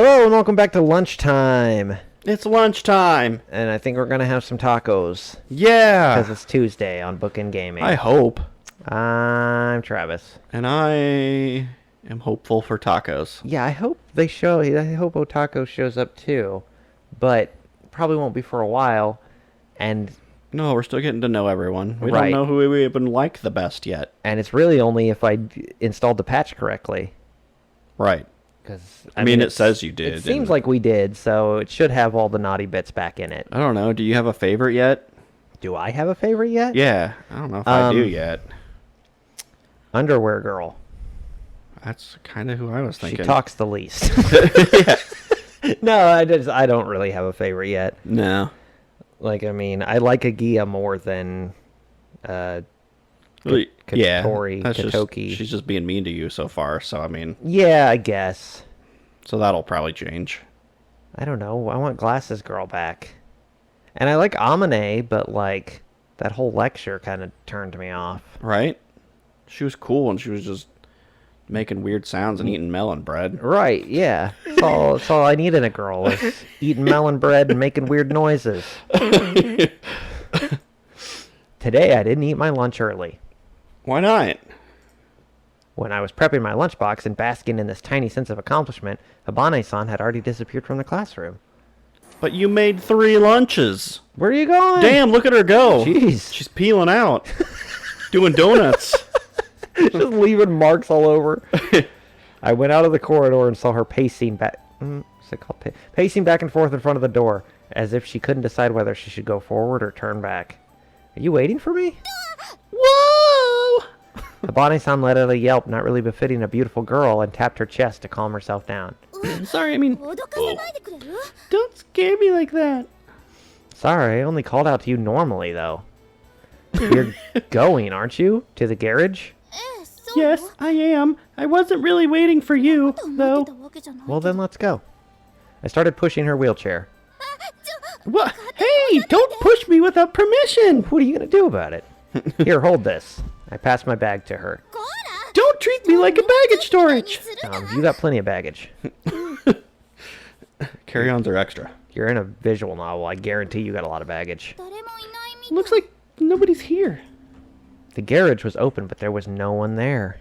Hello and welcome back to lunchtime. It's lunchtime. And I think we're going to have some tacos. Yeah. Because it's Tuesday on Bookend Gaming. I hope. I'm Travis. And I am hopeful for tacos. Yeah, I hope I hope Otaku shows up too. But probably won't be for a while. And No, we're still getting to know everyone. We Right. don't know who we even like the best yet. it's really only if I installed the patch correctly. Right. Because I mean, it says you did. It seems like we did, so it should have all the naughty bits back in it. I don't know. Do you have a favorite yet? Do I have a favorite yet? Yeah. I don't know if I do yet. Underwear girl. That's kind of who I was thinking. She talks the least. Yeah. No, I don't really have a favorite yet. No. Like, I mean, I like Ageha more than Yeah. Katori, That's Katoki. she's just being mean to you so far. So, I mean, Yeah, I guess. so that'll probably change. I don't know. I want Glasses Girl back. And I like Amane, but, like, that whole lecture kind of turned me off. Right? She was cool and she was just making weird sounds and eating melon bread. Right, yeah. That's all I need in a girl is eating melon bread and making weird noises. Today, I didn't eat my lunch early. Why not? When I was prepping my lunchbox and basking in this tiny sense of accomplishment, Habane-san had already disappeared from the classroom. But you made 3 lunches. Where are you going? Damn, look at her go. Jeez. She's peeling out. Doing donuts. Just leaving marks all over. I went out of the corridor and saw her pacing back. What's it called? Pacing back and forth in front of the door, as if she couldn't decide whether she should go forward or turn back. Are you waiting for me? Whoa! Habane-san let out a yelp, not really befitting a beautiful girl, and tapped her chest to calm herself down. Sorry, I mean... Don't scare me like that. Sorry, I only called out to you normally, though. You're going, aren't you? To the garage? Yes, I am. I wasn't really waiting for you, though. Well, then let's go. I started pushing her wheelchair. What? Hey, don't push me without permission. What are you going to do about it? Here, hold this. I passed my bag to her. Don't treat me like a baggage storage. You got plenty of baggage. Carry-ons are extra. You're in a visual novel. I guarantee you got a lot of baggage. Looks like nobody's here. The garage was open, but there was no one there.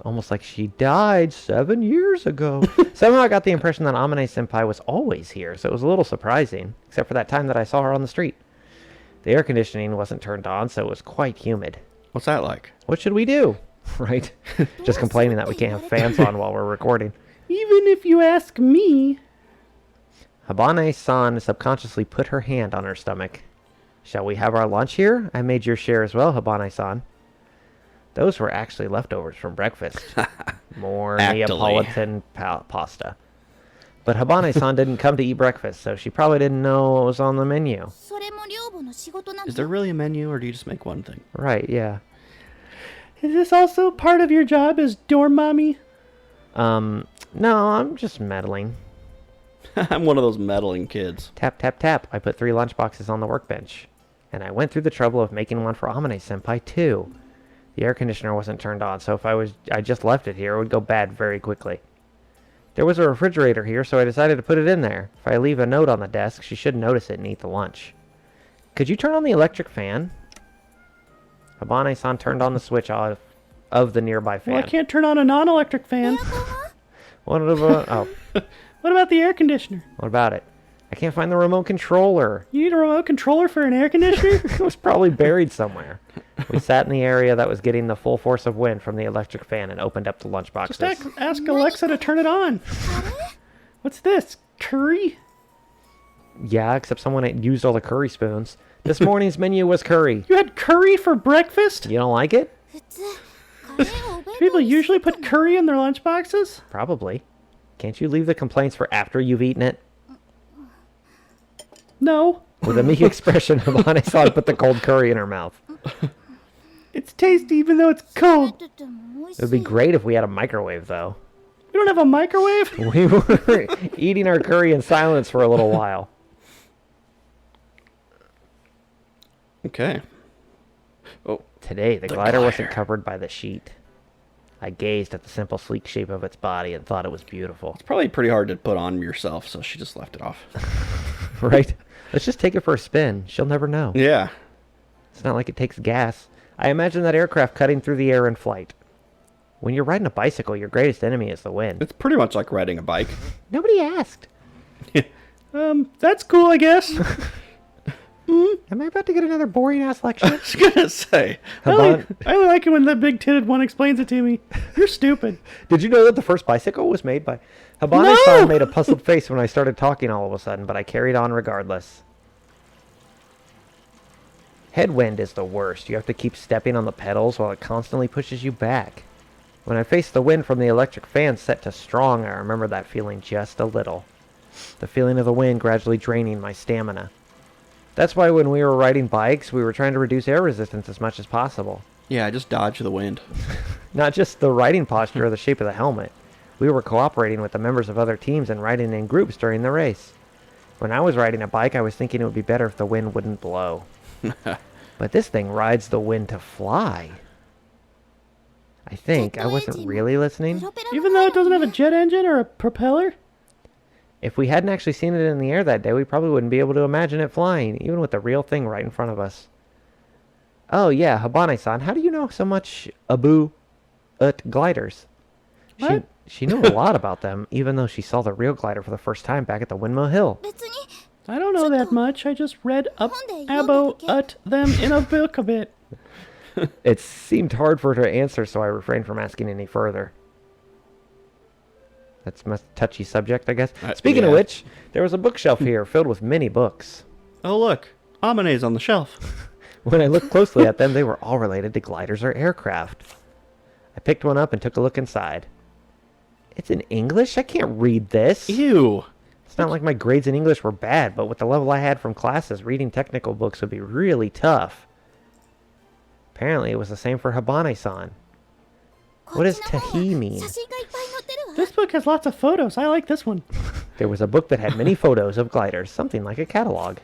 Almost like she died 7 years ago. Somehow I got the impression that Amane-senpai was always here, so it was a little surprising, except for that time that I saw her on the street. The air conditioning wasn't turned on, so it was quite humid. What's that like? What should we do? Right? Just complaining that we can't have fans on while we're recording. Even if you ask me. Habane-san subconsciously put her hand on her stomach. Shall we have our lunch here? I made your share as well, Habane-san. Those were actually leftovers from breakfast. More Neapolitan pasta. But Habane-san didn't come to eat breakfast, so she probably didn't know what was on the menu. Is there really a menu, or do you just make one thing? Right, yeah. Is this also part of your job as dorm mommy? No, I'm just meddling. I'm one of those meddling kids. Tap, tap, tap. I put 3 lunchboxes on the workbench. And I went through the trouble of making one for Amane-senpai, too. The air conditioner wasn't turned on, so if I just left it here, it would go bad very quickly. There was a refrigerator here, so I decided to put it in there. If I leave a note on the desk, she should notice it and eat the lunch. Could you turn on the electric fan? Habane-san turned on the switch of the nearby fan. Well, I can't turn on a non-electric fan. What about, What about the air conditioner? what about it? I can't find the remote controller. You need a remote controller for an air conditioner? It was probably buried somewhere. We sat in the area that was getting the full force of wind from the electric fan and opened up the lunchboxes. Just ask Alexa to turn it on. What's this? Curry? Yeah, except someone had used all the curry spoons. This morning's menu was curry. You had curry for breakfast? You don't like it? People usually put curry in their lunchboxes? Probably. Can't you leave the complaints for after you've eaten it? No. With a meek expression, Habane-san put the cold curry in her mouth. It's tasty even though it's cold. It would be great if we had a microwave, though. You don't have a microwave? We were eating our curry in silence for a little while. Okay. Oh. Today, the glider wasn't covered by the sheet. I gazed at the simple, sleek shape of its body and thought it was beautiful. It's probably pretty hard to put on yourself, so she just left it off. Right? Let's just take it for a spin. She'll never know. Yeah. It's not like it takes gas. I imagine that aircraft cutting through the air in flight. When you're riding a bicycle, your greatest enemy is the wind. It's pretty much like riding a bike. Nobody asked. That's cool, I guess. Am I about to get another boring-ass lecture? I was gonna say. I only like it when the big-titted one explains it to me. You're stupid. Did you know that the first bicycle was made by... Habane-san made a puzzled face when I started talking all of a sudden, but I carried on regardless. Headwind is the worst. You have to keep stepping on the pedals while it constantly pushes you back. When I faced the wind from the electric fan set to strong, I remember that feeling just a little. The feeling of the wind gradually draining my stamina. That's why when we were riding bikes, we were trying to reduce air resistance as much as possible. Yeah, I just dodge the wind. Not just the riding posture or the shape of the helmet. We were cooperating with the members of other teams and riding in groups during the race. When I was riding a bike, I was thinking it would be better if the wind wouldn't blow. But this thing rides the wind to fly. I think I wasn't really listening. Even though it doesn't have a jet engine or a propeller? If we hadn't actually seen it in the air that day, we probably wouldn't be able to imagine it flying, even with the real thing right in front of us. Oh yeah, Habane-san, how do you know so much about gliders? What? She knew a lot about them, even though she saw the real glider for the first time back at the Windmill Hill. I don't know that much. I just read about them in a book a bit. It seemed hard for her to answer, so I refrained from asking any further. That's a touchy subject, I guess. Speaking of which, there was a bookshelf here filled with many books. Oh, look. Amane's on the shelf. When I looked closely at them, they were all related to gliders or aircraft. I picked one up and took a look inside. It's in English? I can't read this. Ew. It's not like my grades in English were bad, but with the level I had from classes, reading technical books would be really tough. Apparently, it was the same for Habane-san. What does Tahi mean? This book has lots of photos. I like this one. There was a book that had many photos of gliders, something like a catalog.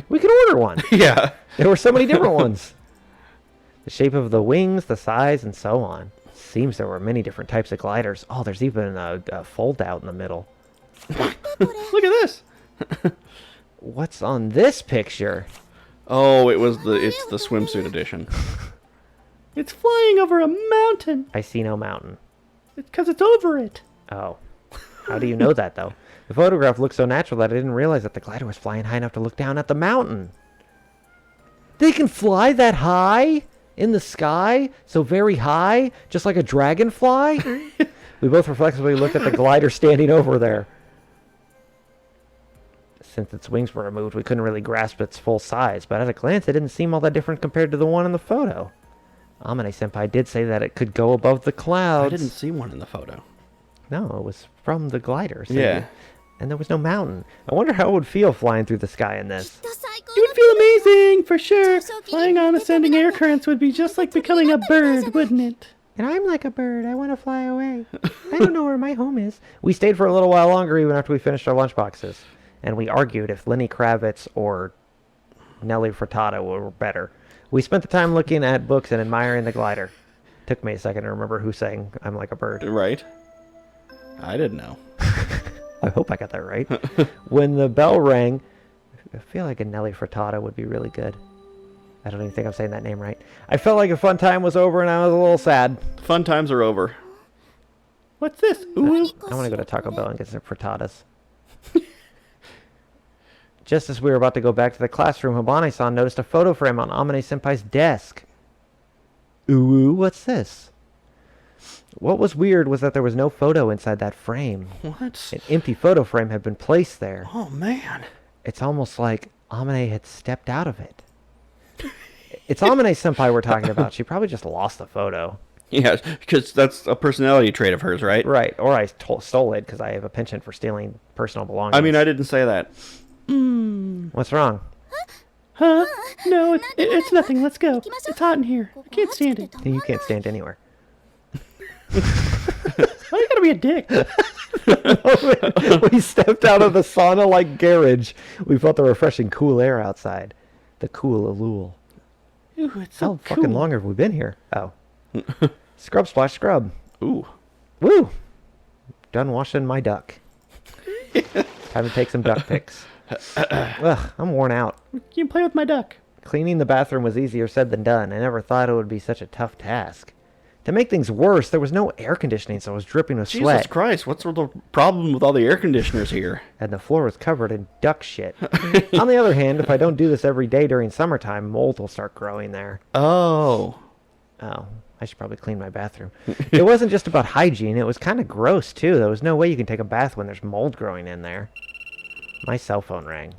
We could order one. Yeah. There were so many different ones. The shape of the wings, the size, and so on. Seems there were many different types of gliders. Oh, there's even a fold-out in the middle. Look at this. What's on this picture? Oh, it's the swimsuit edition. It's flying over a mountain. I see no mountain. It's because it's over it. Oh. How do you know that, though? The photograph looked so natural that I didn't realize that the glider was flying high enough to look down at the mountain. They can fly that high? In the sky? So very high? Just like a dragonfly? We both reflexively looked at the glider standing over there. Since its wings were removed, we couldn't really grasp its full size, but at a glance, it didn't seem all that different compared to the one in the photo. Amane-senpai did say that it could go above the clouds. I didn't see one in the photo. No, it was from the glider. So yeah. And there was no mountain. I wonder how it would feel flying through the sky in this. It would feel amazing, for sure. Flying on ascending air currents would be just like becoming a bird, wouldn't it? And I'm like a bird. I want to fly away. I don't know where my home is. We stayed for a little while longer even after we finished our lunchboxes. And we argued if Lenny Kravitz or Nelly Furtado were better. We spent the time looking at books and admiring the glider. Took me a second to remember who sang I'm Like a Bird. Right. I didn't know. I hope I got that right. When the bell rang, I feel like a Nelly Furtado would be really good. I don't even think I'm saying that name right. I felt like a fun time was over and I was a little sad. Fun times are over. What's this? Ooh. I want to go to Taco Bell and get some frittatas. Just as we were about to go back to the classroom, Habane-san noticed a photo frame on Amane-senpai's desk. Ooh, what's this? What was weird was that there was no photo inside that frame. What? An empty photo frame had been placed there. Oh, man. It's almost like Amane had stepped out of it. It's Amane-senpai we're talking about. She probably just lost the photo. Yeah, because that's a personality trait of hers, right? Right, or I stole it because I have a penchant for stealing personal belongings. I mean, I didn't say that. What's wrong? Huh? No, it's nothing. Let's go. It's hot in here. I can't stand it. You can't stand anywhere. Why you gotta be a dick? We stepped out of the sauna-like garage. We felt the refreshing cool air outside. The cool allure. Ooh, it's so How fucking long have we been here? Oh. Scrub, splash, scrub. Ooh. Woo! Done washing my duck. Time to take some duck pics. Ugh, I'm worn out. You can play with my duck. Cleaning the bathroom was easier said than done. I never thought it would be such a tough task. To make things worse, there was no air conditioning, so I was dripping with Jesus sweat. Christ, what's the problem with all the air conditioners here? And the floor was covered in duck shit. On the other hand, if I don't do this every day during summertime, mold will start growing there. Oh. Oh, I should probably clean my bathroom. It wasn't just about hygiene. It was kind of gross, too. There was no way you can take a bath when there's mold growing in there. My cell phone rang.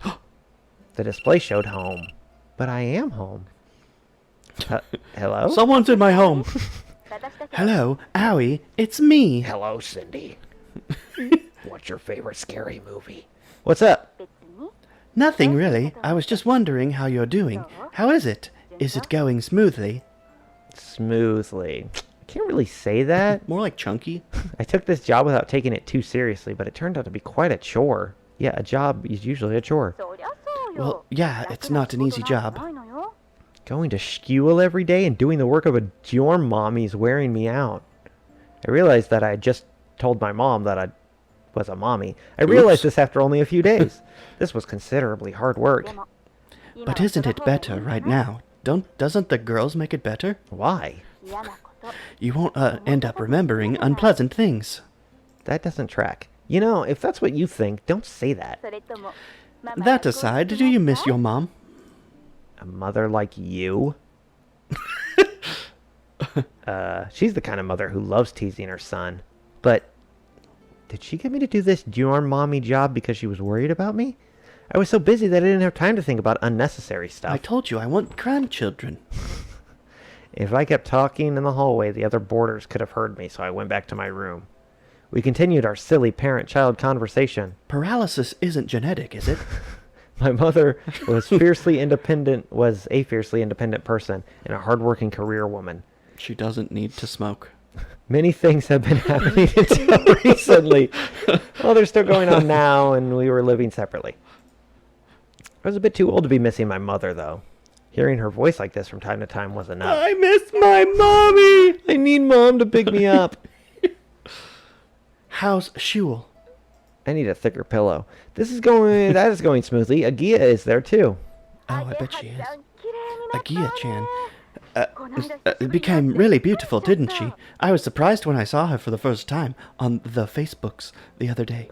The display showed home. But I am home. Hello? Someone's in my home. Hello, Owie, it's me. Hello, Cindy. What's your favorite scary movie? What's up? Nothing really. I was just wondering how you're doing. How is it? Is it going smoothly? Smoothly. I can't really say that. More like chunky. I took this job without taking it too seriously, but it turned out to be quite a chore. Yeah, a job is usually a chore. Well, yeah, it's not an easy job. Going to school every day and doing the work of a dorm mommy is wearing me out. I realized that I had just told my mom that I was a mommy. I realized this after only a few days. This was considerably hard work. But isn't it better right now? Doesn't the girls make it better? Why? You won't end up remembering unpleasant things. That doesn't track. You know, if that's what you think, don't say that. That aside, do you miss your mom? A mother like you? She's the kind of mother who loves teasing her son. But did she get me to do this dorm mommy job because she was worried about me? I was so busy that I didn't have time to think about unnecessary stuff. I told you I want grandchildren. If I kept talking in the hallway, the other boarders could have heard me, so I went back to my room. We continued our silly parent-child conversation. Paralysis isn't genetic, is it? My mother was a fiercely independent person and a hardworking career woman. She doesn't need to smoke. Many things have been happening until recently. Well, they're still going on now, and we were living separately. I was a bit too old to be missing my mother, though. Hearing her voice like this from time to time was enough. I miss my mommy! I need Mom to pick me up. How's Shul? I need a thicker pillow. That is going smoothly. Ageha is there, too. Oh, I bet she is. Ageha-chan. Became really beautiful, didn't she? I was surprised when I saw her for the first time on the Facebooks the other day.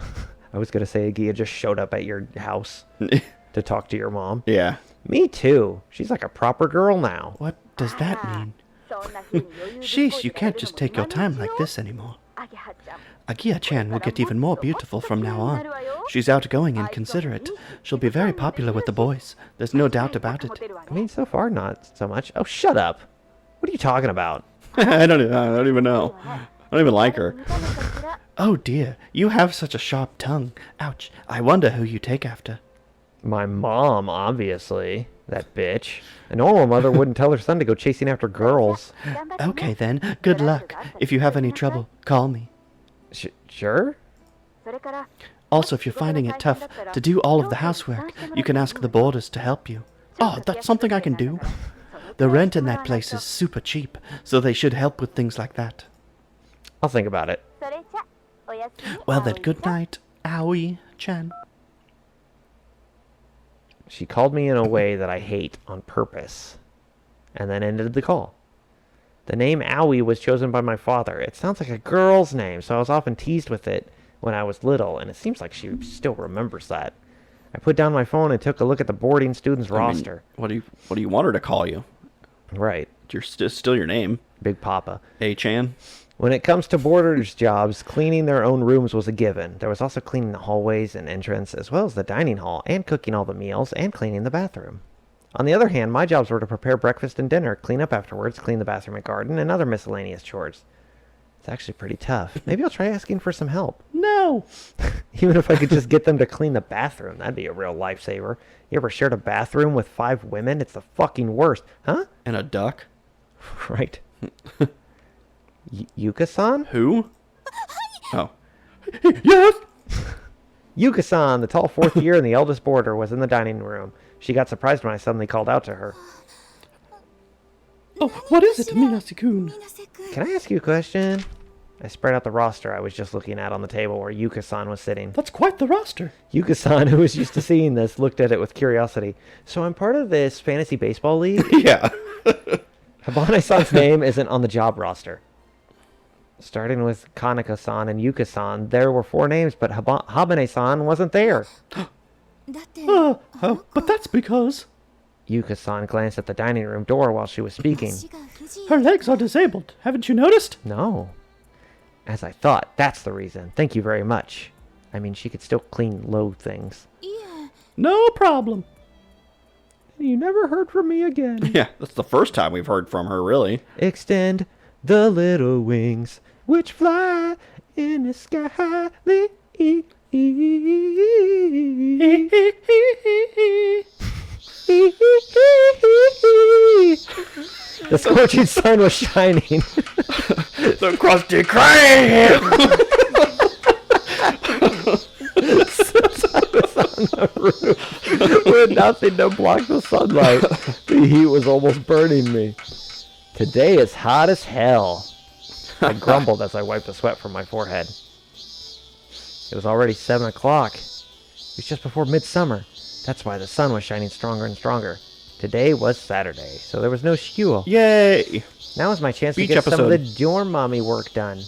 I was going to say Ageha just showed up at your house to talk to your mom. Yeah. Me too. She's like a proper girl now. What does that mean? Sheesh, you can't just take your time like this anymore. Ageha-chan will get even more beautiful from now on. She's outgoing and considerate. She'll be very popular with the boys. There's no doubt about it. I mean, so far, not so much. Oh, shut up. What are you talking about? I don't even know. I don't even like her. Oh dear, you have such a sharp tongue. Ouch. I wonder who you take after. My mom, obviously. That bitch. A normal mother wouldn't tell her son to go chasing after girls. Okay then, good luck. If you have any trouble, call me. Sure? Also, if you're finding it tough to do all of the housework, you can ask the boarders to help you. Oh, that's something I can do. The rent in that place is super cheap, so they should help with things like that. I'll think about it. Well then, good night, Aoi-chan. She called me in a way that I hate on purpose, and then ended the call. The name Aoi was chosen by my father. It sounds like a girl's name, so I was often teased with it when I was little, and it seems like she still remembers that. I put down my phone and took a look at the boarding students roster. What do you want her to call you? Right. You're still your name. Big Papa. A-chan. When it comes to boarders' jobs, cleaning their own rooms was a given. There was also cleaning the hallways and entrance, as well as the dining hall, and cooking all the meals, and cleaning the bathroom. On the other hand, my jobs were to prepare breakfast and dinner, clean up afterwards, clean the bathroom and garden, and other miscellaneous chores. It's actually pretty tough. Maybe I'll try asking for some help. No! Even if I could just get them to clean the bathroom, that'd be a real lifesaver. You ever shared a bathroom with 5 women? It's the fucking worst. Huh? And a duck? Right. Yuka-san? Who? Oh. Yes! Yuka-san, the tall 4th year and the eldest boarder, was in the dining room. She got surprised when I suddenly called out to her. Oh, what is it, Minase-kun? Can I ask you a question? I spread out the roster I was just looking at on the table where Yuka-san was sitting. That's quite the roster. Yuka-san, who was used to seeing this, looked at it with curiosity. So I'm part of this fantasy baseball league? Yeah. Habane-san's name isn't on the job roster. Starting with Kanaka-san and Yuka-san, there were 4 names, but Habane-san wasn't there. But that's because Yuka-san glanced at the dining room door while she was speaking. her legs are disabled. Haven't you noticed? No. As I thought, that's the reason. Thank you very much. I mean, she could still clean low things. No problem. You never heard from me again. Yeah, that's the first time we've heard from her, really. Extend the little wings which fly in the sky. The scorching sun was shining. The crusty crane! With nothing to block the sunlight, the heat was almost burning me. Today is hot as hell. I grumbled as I wiped the sweat from my forehead. It was already 7 o'clock. It was just before midsummer. That's why the sun was shining stronger and stronger. Today was Saturday, so there was no school. Yay! Now is my chance to Beach get some of episode. the dorm mommy work done.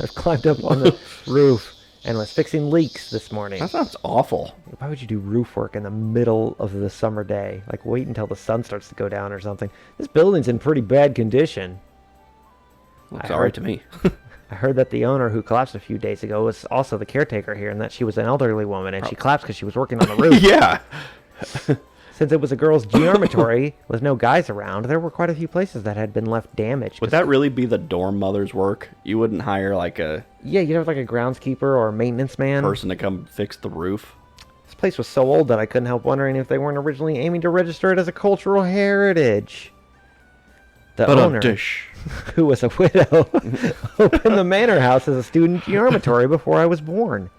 I've climbed up on the roof and was fixing leaks this morning. That sounds awful. Why would you do roof work in the middle of the summer day? Like, wait until the sun starts to go down or something. This building's in pretty bad condition. Looks alright to me. I heard that the owner who collapsed a few days ago was also the caretaker here and that she was an elderly woman and she collapsed because she was working on the roof. Yeah! Since it was a girls' dyorimitory with no guys around, there were quite a few places that had been left damaged. Would that really be the dorm mother's work? You wouldn't hire, like, a Yeah, you'd have like a groundskeeper or a maintenance man. person to come fix the roof? This place was so old that I couldn't help wondering if they weren't originally aiming to register it as a cultural heritage. The But owner, a dish. who was a widow, opened the manor house as a student dormitory before I was born.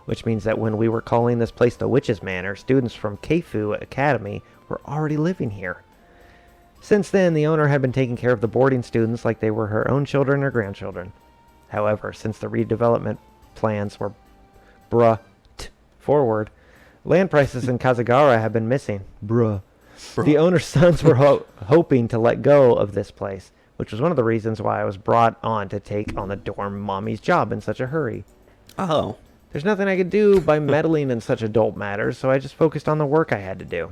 Which means that when we were calling this place the Witch's Manor, students from Keifu Academy were already living here. Since then, the owner had been taking care of the boarding students like they were her own children or grandchildren. However, since the redevelopment plans were forward, land prices in Kazagara have been missing. The owner's sons were hoping to let go of this place, which was one of the reasons why I was brought on to take on the dorm mommy's job in such a hurry. Oh. There's nothing I could do by meddling in such adult matters, so I just focused on the work I had to do.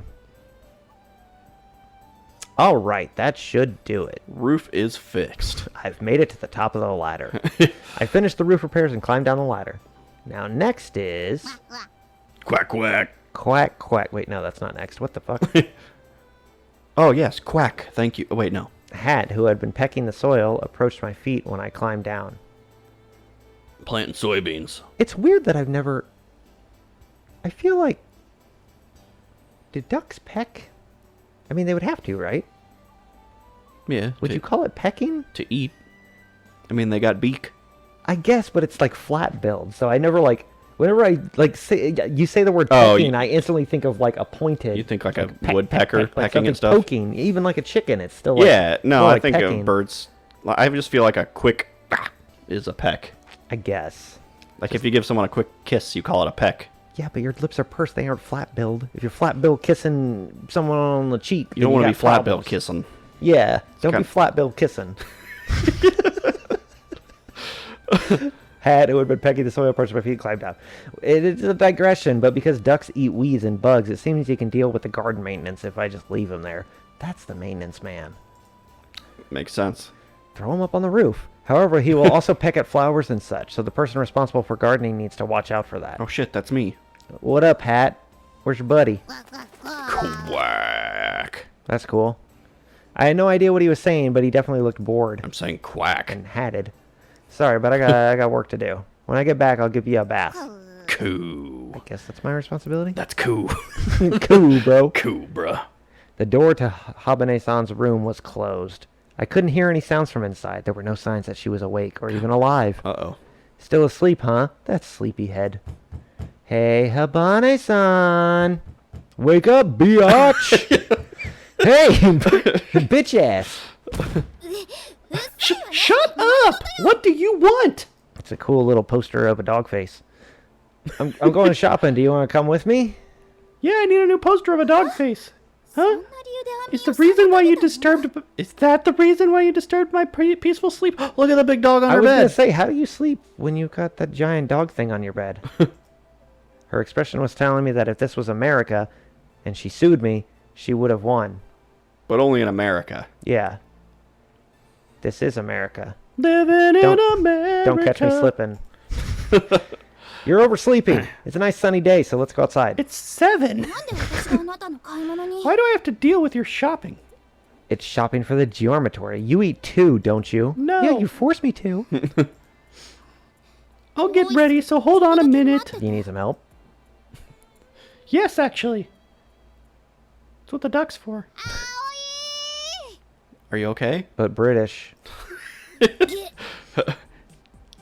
Alright, that should do it. Roof is fixed. I've made it to the top of the ladder. I finished the roof repairs and climbed down the ladder. Now next is... Quack, quack. Quack, quack. Wait, no, that's not next. What the fuck? Oh, yes, quack. Thank you. Oh, wait, no. Hat, who had been pecking the soil, approached my feet when I climbed down. Planting soybeans. It's weird that I've never... I feel like... Do ducks peck? I mean, they would have to, right? Yeah. Would you call it pecking? To eat. I mean, they got beak. I guess, but it's like flat billed, so I never like... Whenever I like say you say the word Oh, pecking, I instantly think of like a pointed. You think like a peck, woodpecker like pecking something and stuff? Poking, even like a chicken, it's still like, Yeah, no, more I like think pecking, of birds. I just feel like a quick is a peck. I guess. Like if you give someone a quick kiss, you call it a peck. Yeah, but your lips are pursed; they aren't flat billed. If you're flat billed kissing someone on the cheek, You don't want to be flat billed kissing. Yeah, don't be kind- flat billed kissing. Hat who had been pecking the soil approached my feet and climbed down. It is a digression, but because ducks eat weeds and bugs, it seems you can deal with the garden maintenance if I just leave them there. That's the maintenance man. Makes sense. Throw him up on the roof. However, he will also peck at flowers and such, so the person responsible for gardening needs to watch out for that. Oh shit, that's me. What up, Hat? Where's your buddy? Quack. That's cool. I had no idea what he was saying, but he definitely looked bored I'm saying quack. and hatted. Sorry, but I got work to do. When I get back, I'll give you a bath. Cool. I guess that's my responsibility. That's cool. Cool, bro. Cool, bruh. The door to Habane-san's room was closed. I couldn't hear any sounds from inside. There were no signs that she was awake or even alive. Uh-oh. Still asleep, huh? That's sleepyhead. Hey, Habane-san. Wake up, biatch. Hey, bitch ass. Shut up! What do you want? It's a cool little poster of a dog face. I'm going shopping. Do you want to come with me? Yeah, I need a new poster of a dog face. Huh? Is that the reason why you disturbed my peaceful sleep? Look at the big dog on I her was going bed. to say, how do you sleep when you've got that giant dog thing on your bed? Her expression was telling me that if this was America and she sued me, she would have won. But only in America. Yeah. This is America. Living in America. Don't catch me slipping. You're oversleeping. It's a nice sunny day, so let's go outside. It's 7. Why do I have to deal with your shopping? It's shopping for the dyorimitory. You eat too, don't you? No. Yeah, you force me to. I'll get ready, so hold on a minute. You need some help? Yes, actually. That's what the duck's for. Are you okay? But British.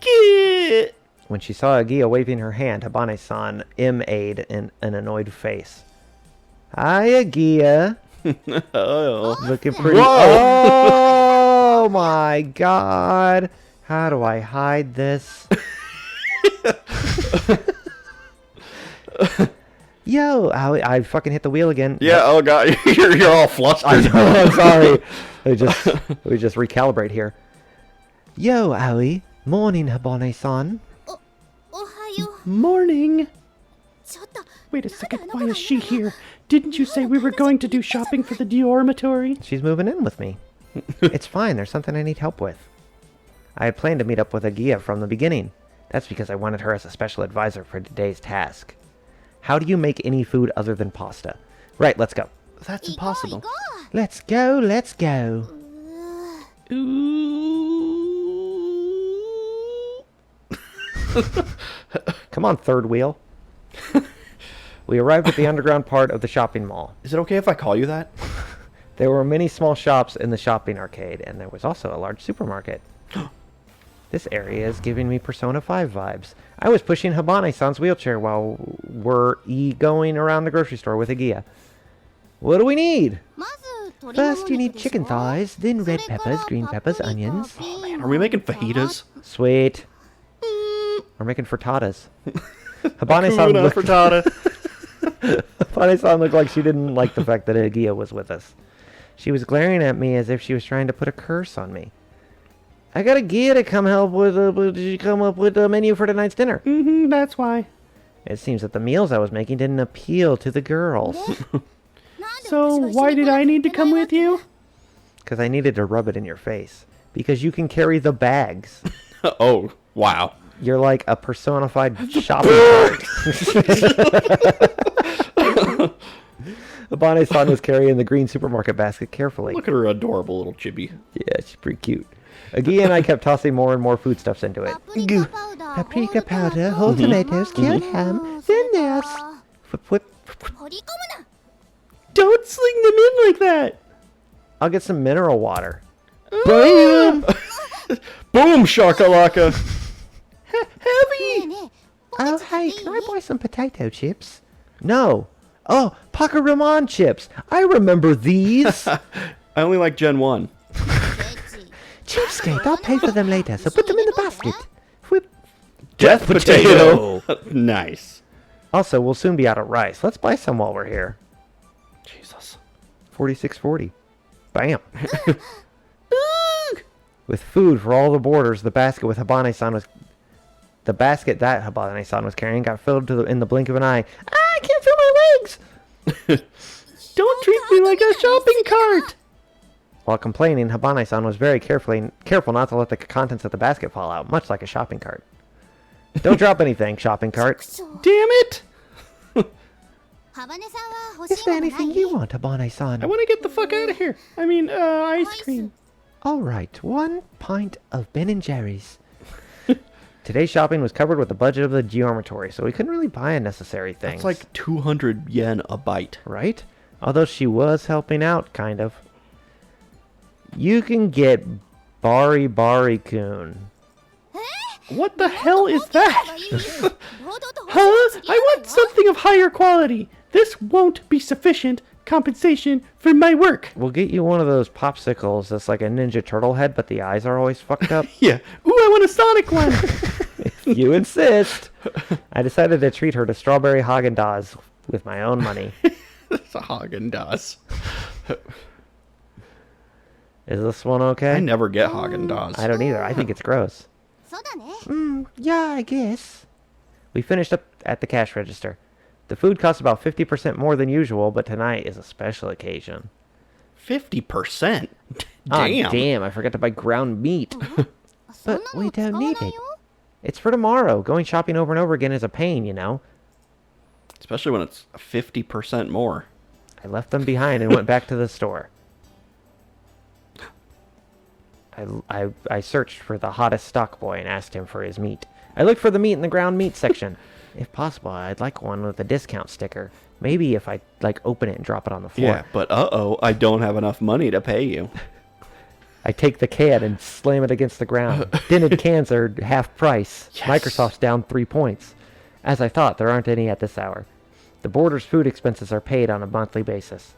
Get. When she saw Ageha waving her hand, Habane-san M-a'd in an annoyed face. Hi, Ageha. Oh. Looking pretty... Whoa! Oh, my God. How do I hide this? Yo, I fucking hit the wheel again. Yeah, oh god, you're all flustered. I know, I'm sorry. We just recalibrate here. Yo, Aoi. Morning, Habane-san. Morning. Wait a second, why is she here? Didn't you say we were going to do shopping for the dyorimitory? She's moving in with me. It's fine, there's something I need help with. I had planned to meet up with Ageha from the beginning. That's because I wanted her as a special advisor for today's task. How do you make any food other than pasta? Right, let's go. That's impossible. Let's go, let's go. Come on, third wheel. We arrived at the underground part of the shopping mall. Is it okay if I call you that? There were many small shops in the shopping arcade, and there was also a large supermarket. This area is giving me Persona 5 vibes. I was pushing Habane-san's wheelchair while we're going around the grocery store with Ageha. What do we need? First, you need chicken thighs, then red peppers, green peppers, onions. Oh man, are we making fajitas? Sweet. We're making frittatas. Habane-san Tuna frittata. Habane-san looked like she didn't like the fact that Ageha was with us. She was glaring at me as if she was trying to put a curse on me. I got Ageha to come help with. Did you come up with a menu for tonight's dinner? Mm-hmm, that's why. It seems that the meals I was making didn't appeal to the girls. So why did I need to come with you? Because I needed to rub it in your face. Because you can carry the bags. Oh, wow. You're like a personified shopping cart. Habane-san was carrying the green supermarket basket carefully. Look at her adorable little chibi. Yeah, she's pretty cute. Ageha and I kept tossing more and more foodstuffs into it. Paprika powder, whole tomatoes, canned ham, then there's... Whip. Don't sling them in like that! I'll get some mineral water. Bam! Boom, shakalaka! Heavy! Oh, hey, can I buy some potato chips? No. Oh, Pakaramon chips. I remember these. I only like Gen 1. Cheapskate, I'll pay for them later, so put them in the basket. Whip. Death potato! Nice. Also, we'll soon be out of rice. Let's buy some while we're here. Jesus. 46.40. Bam. With food for all the boarders, the basket that Habane-san was carrying got filled in the blink of an eye. I can't feel my legs! Don't treat me like a shopping cart! While complaining, Habane-san was very careful not to let the contents of the basket fall out, much like a shopping cart. Don't drop anything, shopping cart. Damn it! Is there anything you want, Habane-san? I want to get the fuck out of here. I mean, ice cream. All right, 1 pint of Ben & Jerry's. Today's shopping was covered with the budget of the dyorimitory, so we couldn't really buy unnecessary things. That's like 200 yen a bite. Right? Although she was helping out, kind of. You can get Bari-Bari-kun. What the hell is that? Huh? I want something of higher quality. This won't be sufficient. compensation for my work. We'll get you one of those popsicles that's like a Ninja Turtle head, but the eyes are always fucked up. Yeah. Ooh, I want a Sonic one. You insist. I decided to treat her to strawberry Haagen-Dazs with my own money. It's a Haagen-Dazs. Is this one okay? I never get Haagen-Dazs. I don't either. I think it's gross. Yeah, I guess. We finished up at the cash register. The food costs about 50% more than usual, but tonight is a special occasion. 50%? Ah, Damn. damn, I forgot to buy ground meat. But we don't need it. It's for tomorrow. Going shopping over and over again is a pain, you know. Especially when it's 50% more. I left them behind and went back to the store. I searched for the hottest stock boy and asked him for his meat. I looked for the meat in the ground meat section. If possible, I'd like one with a discount sticker. Maybe if I, open it and drop it on the floor. Yeah, but uh-oh, I don't have enough money to pay you. I take the can and slam it against the ground. Dented cans are half price. Yes. Microsoft's down 3 points. As I thought, there aren't any at this hour. The boarder's food expenses are paid on a monthly basis.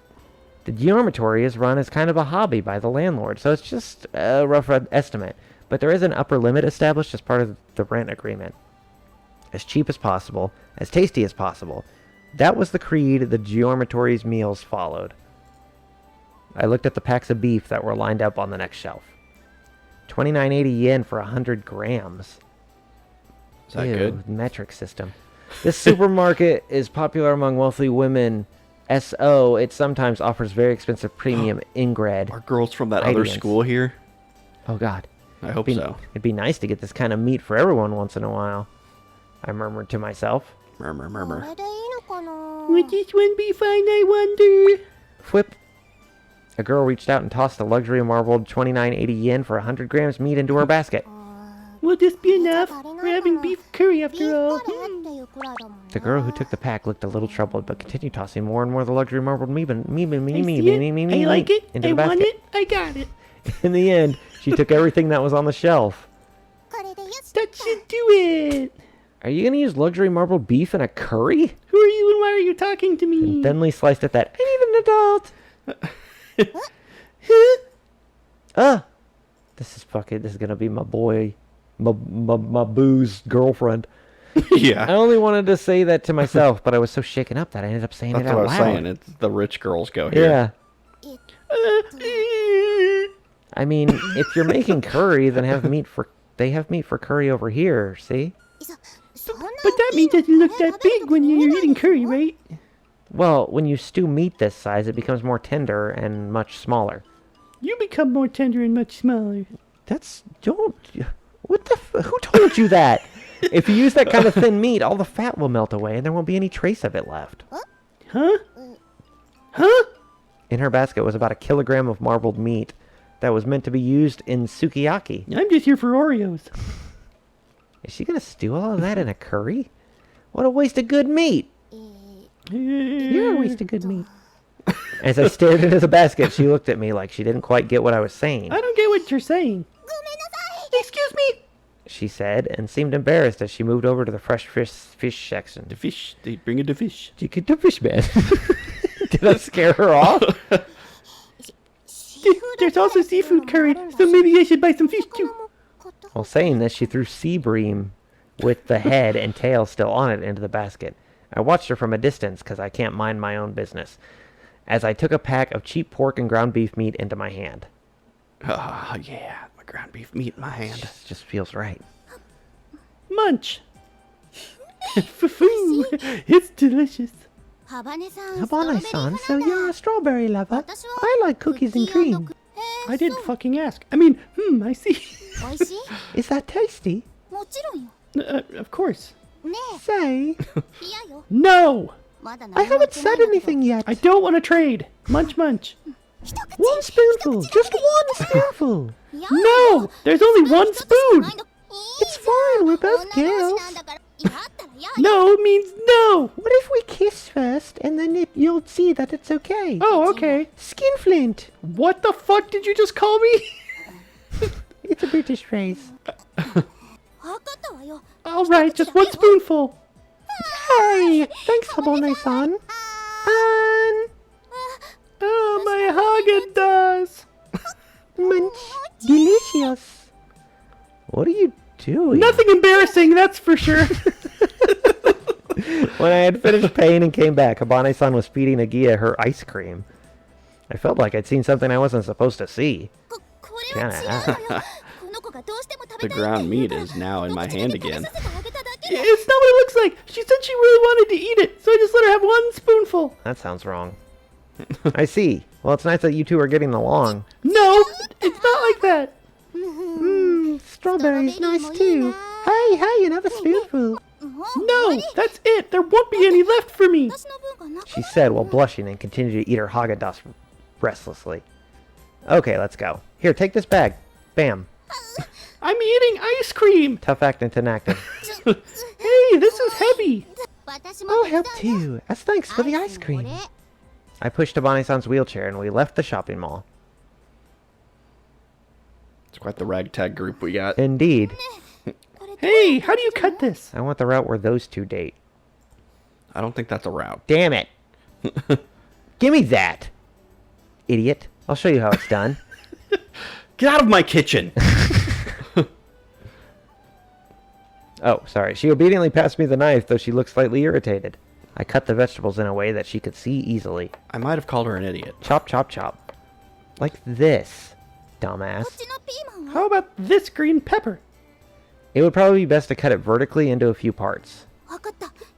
The dyorimitory is run as kind of a hobby by the landlord, so it's just a rough estimate. But there is an upper limit established as part of the rent agreement. As cheap as possible, as tasty as possible. That was the creed the dyorimitory's meals followed. I looked at the packs of beef that were lined up on the next shelf. 29.80 yen for 100 grams. Is that Ew, good? metric system. This supermarket is popular among wealthy women. So it sometimes offers very expensive premium ingred. Are girls from that other Ideas. school here? Oh God. I hope so. It'd be nice to get this kind of meat for everyone once in a while. I murmured to myself. Murmur, murmur. Would this one be fine, I wonder? Whip. A girl reached out and tossed a luxury marbled 29.80 yen for 100 grams meat into her basket. Will this be enough? We're having beef curry after all. The girl who took the pack looked a little troubled, but continued tossing more and more of the luxury marbled meat I like it. into I the want basket. it. I got it. In the end, she took everything that was on the shelf. That should do it. Are you gonna use luxury marbled beef in a curry? Who are you and why are you talking to me? And thinly sliced at that. I need an adult. This is gonna be my boy, my boo's girlfriend. I Yeah. only wanted to say that to myself, but I was so shaken up that I ended up saying That's it out what I was loud. saying. It's the rich girls go here. Yeah. I mean, if you're making curry, then they have meat for curry over here, see? But that meat doesn't look that big when you're eating curry, right? Well, when you stew meat this size, it becomes more tender and much smaller. You become more tender and much smaller. Who told you that? If you use that kind of thin meat, all the fat will melt away and there won't be any trace of it left. Huh? Huh? In her basket was about 1 kilogram of marbled meat that was meant to be used in sukiyaki. I'm just here for Oreos. Is she gonna stew all of that in a curry? What a waste of good meat! You're a waste of good meat. As I stared into the basket, she looked at me like she didn't quite get what I was saying. I don't get what you're saying. Excuse me. She said, and seemed embarrassed as she moved over to the fresh fish section. The fish. They bring in the fish. She could do fish, man. Did I scare her off? There's also seafood curry, so maybe I should buy some fish too. While saying this, she threw sea bream with the head and tail still on it into the basket. I watched her from a distance because I can't mind my own business, as I took a pack of cheap pork and ground beef meat into my hand. Oh, yeah. My ground beef meat in my hand. Just feels right. Munch. Foo-foo. It's delicious. Habane-san, so you're a strawberry lover. I like cookies and cream. I didn't fucking ask. I mean, I see. Is that tasty? Of course. Say. No! I haven't said anything yet. I don't want to trade. Munch, munch. One spoonful. Just one spoonful. No! There's only one spoon! It's fine. We're both girls. No means no! What if we kiss first, and then you'll see that it's okay? Oh, okay. Skinflint. What the fuck did you just call me? It's a British phrase. Alright, just one spoonful. Hey, thanks, Habane-san. And Oh, my Haagen-Dazs! Munch. Delicious. What are you doing? Nothing embarrassing, that's for sure. When I had finished paying and came back, Habane-san was feeding Ageha her ice cream. I felt like I'd seen something I wasn't supposed to see. The ground meat is now in my hand again. It's not what it looks like. She said she really wanted to eat it, so I just let her have one spoonful. That sounds wrong. I see. Well, it's nice that you two are getting along. No, it's not like that. Strawberry's nice too. Hey, another spoonful. No, that's it. There won't be any left for me. She said while blushing and continued to eat her Haagen-Dazs restlessly. Okay, let's go. Here, take this bag. Bam. I'm eating ice cream. Tough acting to acting. Hey, this is heavy. I'll help too, as thanks for the ice cream. I pushed Habane-san's wheelchair and we left the shopping mall. It's quite the ragtag group we got. Indeed. Hey, how do you cut this? I want the route where those two date. I don't think that's a route. Damn it. Give me that. Idiot. I'll show you how it's done. Get out of my kitchen! Oh, sorry. She obediently passed me the knife, though she looked slightly irritated. I cut the vegetables in a way that she could see easily. I might have called her an idiot. Chop, chop, chop. Like this, dumbass. How about this green pepper? It would probably be best to cut it vertically into a few parts.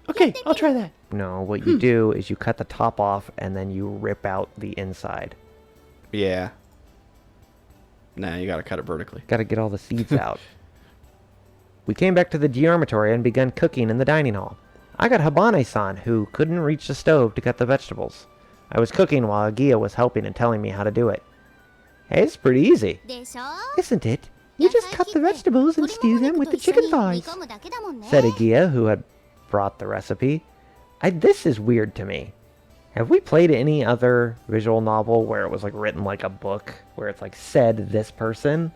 Okay, I'll try that. No, what you do is you cut the top off and then you rip out the inside. Yeah. Nah, you gotta cut it vertically. Gotta get all the seeds out. We came back to the dyorimitory and began cooking in the dining hall. I got Habane-san, who couldn't reach the stove to cut the vegetables. I was cooking while Ageha was helping and telling me how to do it. Hey, it's pretty easy. Isn't it? You just cut the vegetables and stew them with the chicken thighs, said Ageha, who had brought the recipe. This is weird to me. Have we played any other visual novel where it was like written like a book, where it's like said this person?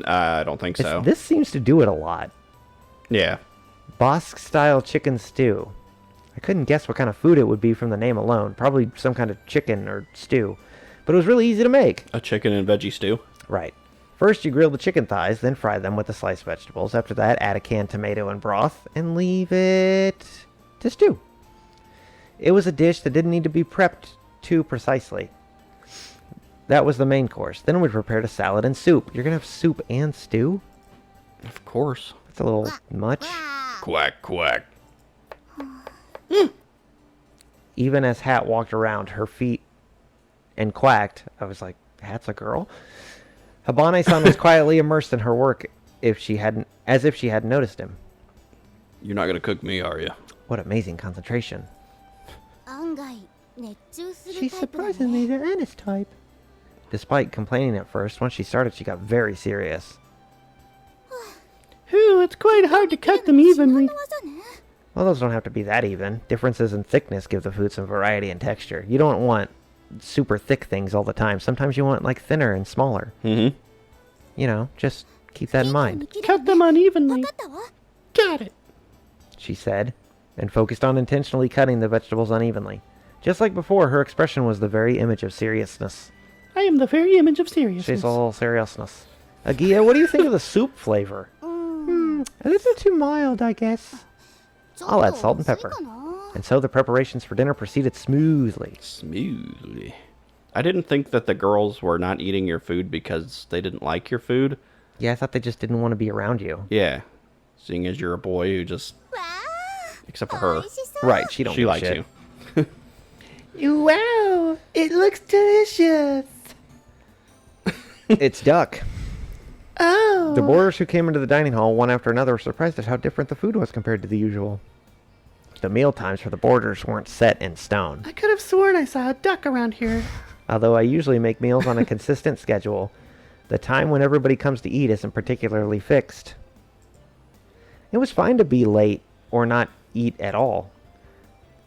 I don't think so. This seems to do it a lot. Yeah. Basque-style chicken stew. I couldn't guess what kind of food it would be from the name alone. Probably some kind of chicken or stew. But it was really easy to make. A chicken and veggie stew? Right. First, you grill the chicken thighs, then fry them with the sliced vegetables. After that, add a canned tomato and broth, and leave it to stew. It was a dish that didn't need to be prepped too precisely. That was the main course. Then we prepared a salad and soup. You're going to have soup and stew? Of course. That's a little much. Quack, quack. Even as Hat walked around her feet and quacked, I was like, Hat's a girl? Habane-san was quietly immersed in her work as if she hadn't noticed him. You're not gonna cook me, are you? What amazing concentration. She's surprisingly the earnest type. Despite complaining at first, once she started, she got very serious. Whew, it's quite hard to cut them evenly. Well, those don't have to be that even. Differences in thickness give the food some variety and texture. You don't want super thick things all the time. Sometimes you want like thinner and smaller. Mm-hmm. You know, just keep that in mind. Cut them unevenly. Got it, She said, and focused on intentionally cutting the vegetables unevenly. Just like before, her expression was the very image of seriousness. I am the very image of seriousness. She's all seriousness. Ageha, what do you think of the soup flavor? A little too mild, I guess. I'll add salt and pepper. And so the preparations for dinner proceeded smoothly. Smoothly. I didn't think that the girls were not eating your food because they didn't like your food. Yeah, I thought they just didn't want to be around you. Yeah. Seeing as you're a boy who just... Except for her. Right, she She likes shit. you. Wow, it looks delicious. It's duck. Oh. The boarders who came into the dining hall one after another were surprised at how different the food was compared to the usual. The meal times for the boarders weren't set in stone. I could have sworn I saw a duck around here. Although I usually make meals on a consistent schedule, the time when everybody comes to eat isn't particularly fixed. It was fine to be late or not eat at all.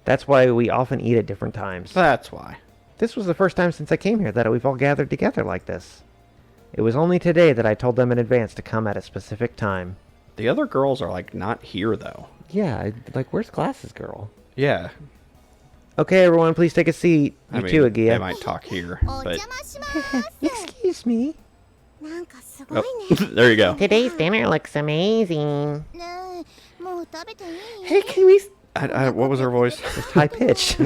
That's why we often eat at different times. That's why. This was the first time since I came here that we've all gathered together like this. It was only today that I told them in advance to come at a specific time. The other girls are, like, not here, though. Yeah, like, where's Glasses Girl? Yeah. Okay, everyone, please take a seat. You too, They Ageha. might talk here, but Excuse me. oh, there you go. Today's dinner looks amazing. Hey, can we... What was her voice? Just high pitch.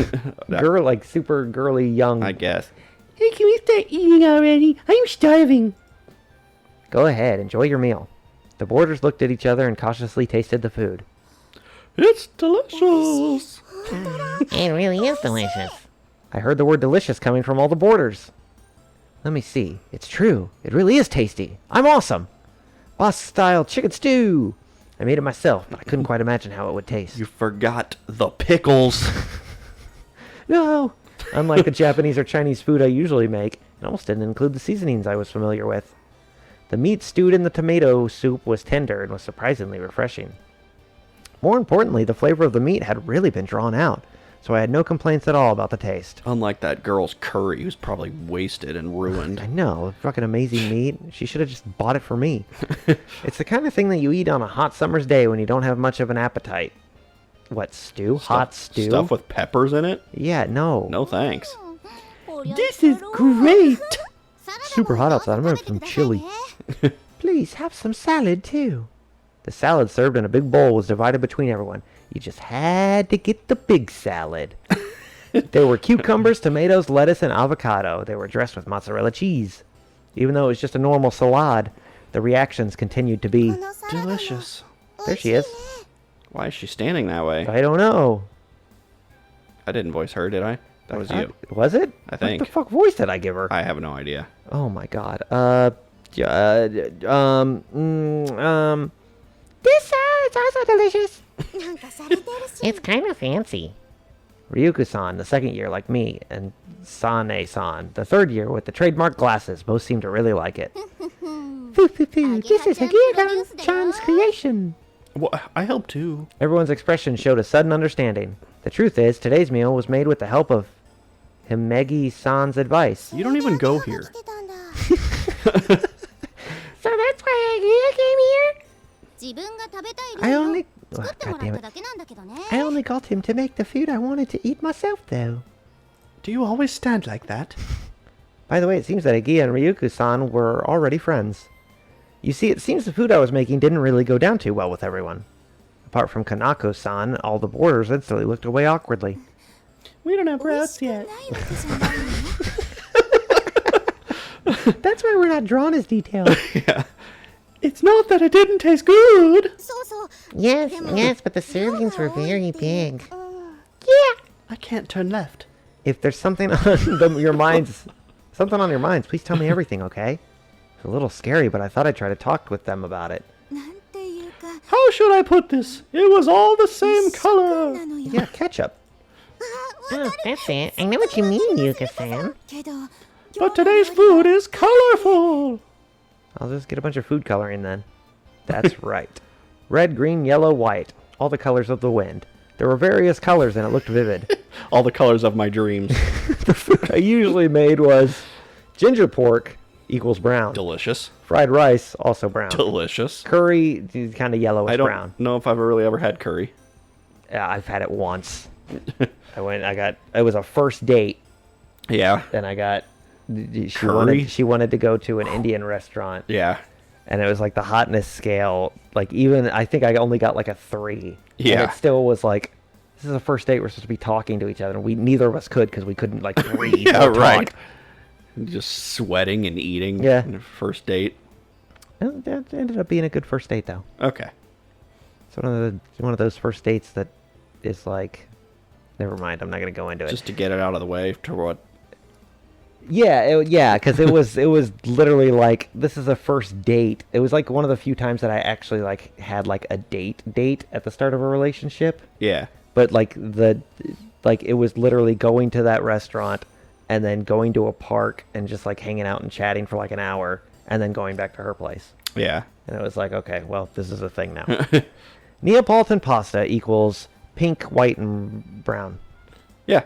Girl, like super girly young. I guess. Hey, can we start eating already? I'm starving. Go ahead, enjoy your meal. The boarders looked at each other and cautiously tasted the food. It's delicious. It really is delicious. I heard the word delicious coming from all the boarders. Let me see. It's true. It really is tasty. I'm awesome. Boss-style chicken stew. I made it myself, but I couldn't quite imagine how it would taste. You forgot the pickles. No! Unlike the Japanese or Chinese food I usually make, it almost didn't include the seasonings I was familiar with. The meat stewed in the tomato soup was tender and was surprisingly refreshing. More importantly, the flavor of the meat had really been drawn out, so I had no complaints at all about the taste. Unlike that girl's curry, who's probably wasted and ruined. I know, fucking amazing meat. She should have just bought it for me. It's the kind of thing that you eat on a hot summer's day when you don't have much of an appetite. What, stew? Hot stew? Stuff with peppers in it? Yeah, no. No thanks. This is great. Super hot outside. I'm gonna have some chili. Please, have some salad, too. The salad served in a big bowl was divided between everyone. You just had to get the big salad. There were cucumbers, tomatoes, lettuce, and avocado. They were dressed with mozzarella cheese. Even though it was just a normal salad, the reactions continued to be... Delicious. There she is. Why is she standing that way? I don't know. I didn't voice her, did I? That was you. Was it? I think. What the fuck voice did I give her? I have no idea. Oh my god. This salad is also delicious. It's kind of fancy. Ryuko-san, the second year like me, and Sane-san, the third year with the trademark glasses, both seem to really like it. This is Ageha-chan's creation. Well, I help too. Everyone's expression showed a sudden understanding. The truth is, today's meal was made with the help of Himegi-san's advice. You don't even go here. So that's why Ageha came here? I only... Oh, God damn it. I only got him to make the food I wanted to eat myself, though. Do you always stand like that? By the way, it seems that Ageha and Ryuko-san were already friends. You see, it seems the food I was making didn't really go down too well with everyone. Apart from Kanako-san, all the boarders instantly looked away awkwardly. We don't have routes yet. That's why we're not drawn as detailed. Yeah. It's not that it didn't taste good. Yes, but the servings were very big. Yeah. I can't turn left. If there's something on your minds, please tell me everything, okay? It's a little scary, but I thought I'd try to talk with them about it. How should I put this? It was all the same color. Yeah, ketchup. Oh, that's it. I know what you mean, Yuka-san. But today's food is colorful. I'll just get a bunch of food coloring then. That's right. Red, green, yellow, white. All the colors of the wind. There were various colors and it looked vivid. All the colors of my dreams. The food I usually made was ginger pork equals brown. Delicious. Fried rice, also brown. Delicious. Curry, kind of yellowish I don't brown. know if I've really ever had curry. Yeah, I've had it once. It was a first date. Yeah. And I got, Curry? she wanted to go to an Indian restaurant. Yeah. And it was like the hotness scale, like even, I think I only got like a 3. Yeah. And it still was like, this is a first date, we're supposed to be talking to each other, and neither of us could because we couldn't like breathe Yeah, or right. talk. Just sweating and eating. Yeah. On a first date. That ended up being a good first date though. Okay. It's one of those first dates that is like, never mind, I'm not gonna go into it. Just to get it out of the way to what? Yeah, because it was literally like, this is a first date. It was like one of the few times that I actually like had like a date at the start of a relationship. Yeah. But like it was literally going to that restaurant and then going to a park and just like hanging out and chatting for like an hour and then going back to her place. Yeah. And it was like, okay, well, this is a thing now. Neapolitan pasta equals pink, white, and brown. Yeah.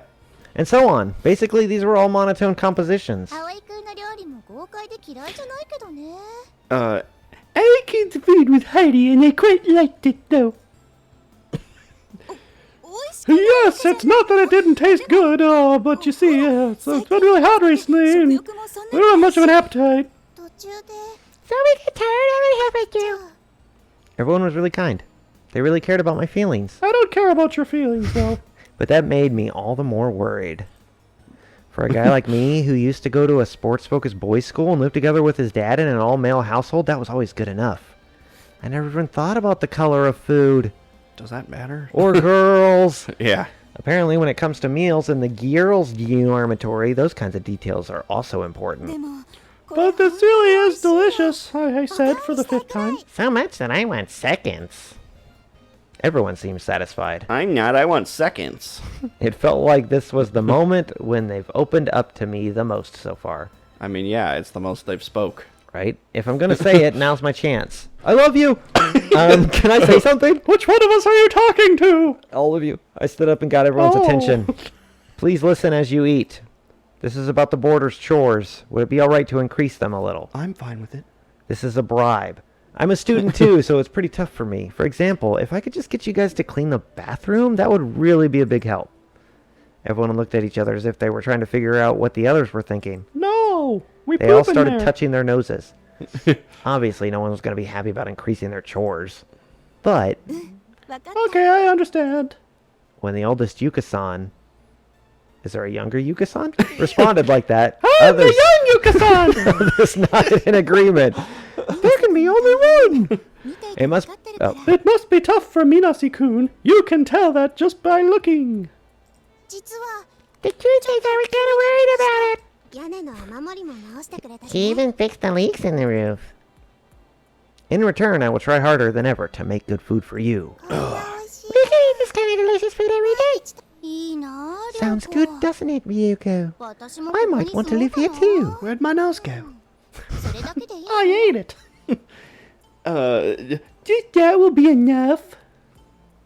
And so on. Basically, these were all monotone compositions. I ate the food with Heidi and I quite liked it though. Yes, it's not that it didn't taste good, but you see, it's been really hot recently, and we don't have much of an appetite. So we get tired of it halfway through. Everyone was really kind. They really cared about my feelings. I don't care about your feelings, though. But that made me all the more worried. For a guy like me, who used to go to a sports-focused boys' school and live together with his dad in an all-male household, that was always good enough. I never even thought about the color of food. Does that matter? Or girls. Yeah. Apparently, when it comes to meals in the girls' dyorimitory, those kinds of details are also important. But this really is delicious, I said for the 5th time. So much that I want seconds. Everyone seemed satisfied. I'm not. I want seconds. It felt like this was the moment when they've opened up to me the most so far. I mean, yeah, it's the most they've spoke. Right? If I'm going to say it, now's my chance. I love you! Can I say something? Which one of us are you talking to? All of you. I stood up and got everyone's attention. Please listen as you eat. This is about the boarders' chores. Would it be alright to increase them a little? I'm fine with it. This is a bribe. I'm a student too, so it's pretty tough for me. For example, if I could just get you guys to clean the bathroom, that would really be a big help. Everyone looked at each other as if they were trying to figure out what the others were thinking. No! They all started touching their noses. Obviously, no one was going to be happy about increasing their chores. But Okay, I understand. when the oldest Yuka-san... Is there a younger Yuka-san? Responded like that. I'm the young Yuka-san! Others nodded in agreement. There can be only one! It must... Oh. It must be tough for Minasi-kun. You can tell that just by looking. The truth is I was kind of worried about it. He even fixed the leaks in the roof. In return, I will try harder than ever to make good food for you. We can eat this kind of delicious food every day. Sounds good, doesn't it, Ryuko? I might want to live here too. Where'd my nose go? I ate it. That will be enough.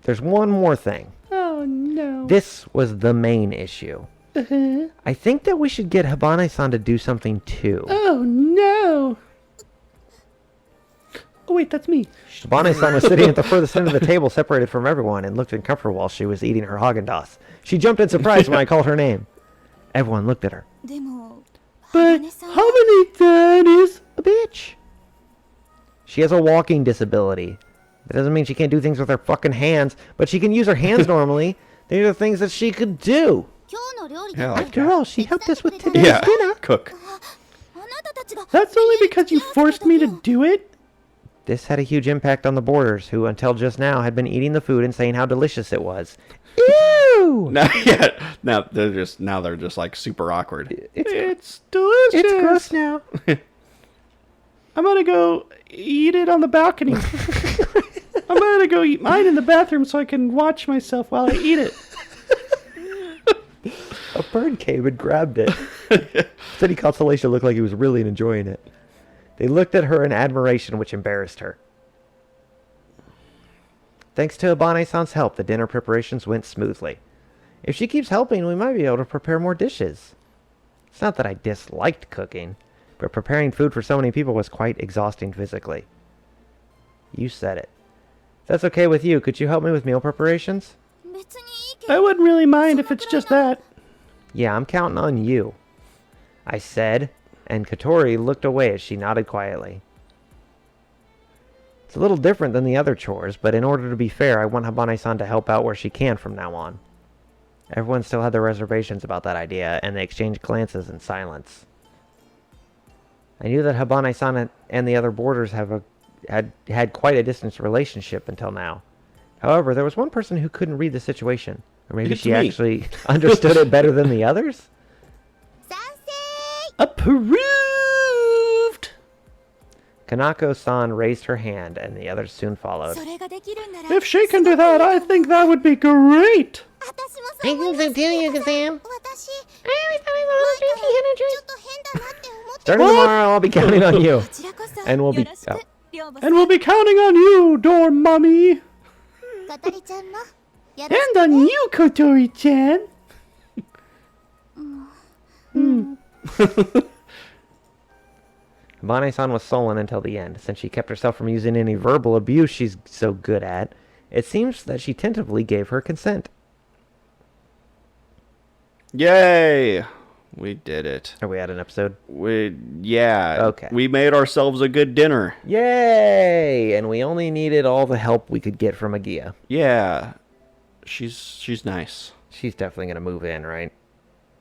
There's one more thing. Oh no. This was the main issue. Uh-huh. I think that we should get Habane-san to do something too. Oh no. Oh wait, that's me. Habane-san was sitting at the furthest end of the table, separated from everyone, and looked uncomfortable while she was eating her Haagen-Dazs. She jumped in surprise when I called her name. Everyone looked at her. But Habane-san is A bitch. She has a walking disability. That doesn't mean she can't do things with her fucking hands, but she can use her hands normally. These are things that she could do. Yeah, After all, she helped us with today's dinner. Cook. That's only because you forced me to do it? This had a huge impact on the boarders, who until just now had been eating the food and saying how delicious it was. Ew! Now they're just like super awkward. It's delicious. It's gross now. I'm gonna go eat it on the balcony. I'm gonna go eat mine in the bathroom so I can watch myself while I eat it. A bird came and grabbed it. City Constellation looked like he was really enjoying it. They looked at her in admiration, which embarrassed her. Thanks to Abane-san's help, the dinner preparations went smoothly. If she keeps helping, we might be able to prepare more dishes. It's not that I disliked cooking, but preparing food for so many people was quite exhausting physically. You said it. If that's okay with you, could you help me with meal preparations? I wouldn't really mind if it's just that. Yeah, I'm counting on you, I said, and Katori looked away as she nodded quietly. It's a little different than the other chores, but in order to be fair, I want Habane-san to help out where she can from now on. Everyone still had their reservations about that idea, and they exchanged glances in silence. I knew that Habane-san and the other boarders had quite a distant relationship until now. However, there was one person who couldn't read the situation. Or maybe It's she me. actually understood it better than the others? Approved! Kanako-san raised her hand, and the others soon followed. If she can do that, I think that would be great! I think so too, Yuka-san. I always thought I was a little drinky. Starting tomorrow, I'll be counting on you. And we'll be... Oh. And we'll be counting on you, Dorm Mommy! And on you, Kotori-chan! Habane-san was sullen until the end. Since she kept herself from using any verbal abuse she's so good at, it seems that she tentatively gave her consent. Yay! We did it. Are we at an episode? Yeah. Okay. We made ourselves a good dinner. Yay! And we only needed all the help we could get from Ageha. Yeah. She's nice. She's definitely going to move in, right?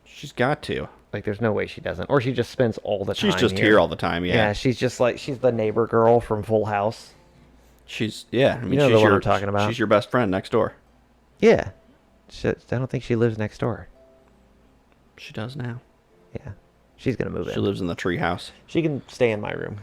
She's got to. Like, there's no way she doesn't. Or she just spends all the time She's just here all the time, yeah. Yeah, she's just like, she's the neighbor girl from Full House. I mean, You know she's the one I'm talking about. She's your best friend next door. Yeah. I don't think she lives next door. She does now. Yeah. She's going to move in. She lives in the tree house. She can stay in my room.